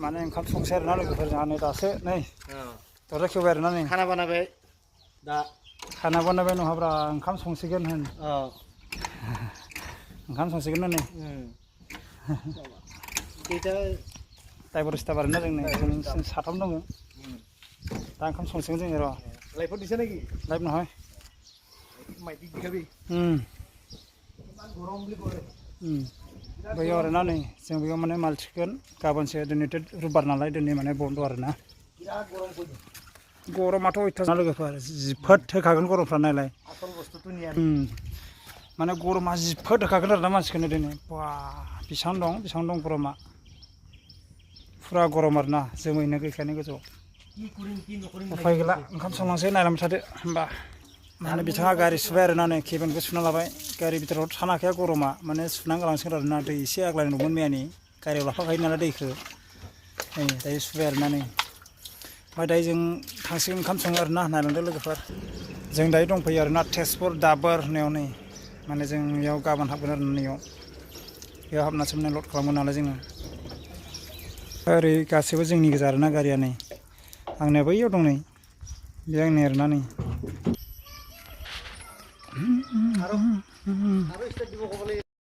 माने ओंखाम संसै आरोना लोगोफोर जोंहा नै दासो नै दरजा खेवबाय आरोना नै खाना बानायबाय दा खाना बानायबाय नङाब्रा ओंखाम संसिगोन होन ओंखाम संसिगोन नै टाइबर स्टाफ आरोना जों साथाम दङ दा ओंखाम संसिगोन जोङो र' लाइफआव दिसे नाखि लाइफ নহয় माइदि दिखाबि गरम বুলি কৰে बैयाव आरोना नै जों बेयाव माने माल थिखोन गाबोनसो दिनैथ' रुबिबार नालाय दिनै माने बन्द आरोना बिराद गरम फैदों गरमाथ' अयथासार लोगोफोर जिफोद होखागोन गरमफ्रा नायलाय आसल बुस्थुथ' निया माने गरमा जिफोद होखागोन आरोना मानसिखौनो दिनै बा बेसेबां दं गरमा फुरा गरम आरोना जोमैनो गैखायानो गोजौआव उफाय गैला ओंखाम संलांसै नायलांबाय थादो होमबा माने बिथाङा गारि सुबाय आरोना नै केबिनखौ सुना लाबाय गारि बिथोराव थानो हाखाया गरमा माने सुनानै गालांसिगोन आरोना दै एसे आग्लायनाय दंमोन मैयानि गारियाव लाफाखायो नालाय दैखौ नै दायो सुबाय आरोना नै ओमफ्राय दायो जों थांसिगोन ओंखाम सङो आरोना नायलांदो लोगोफोर जों दायो दंफैयो आरोना तेजपुर दाबोर होननायाव नै माने जों बेयाव गाबोन हाबगोन आरो नैयाव बेयाव हाबनासो माने लड खालामगोन नालाय जोङो ओरै गासैबो जोंनि गोजा आरोना गारिया नै आंनिया बैयाव दं नै बे आंनि आरोना नै আৰু ষ্টেট দিব ক'ব লাগিব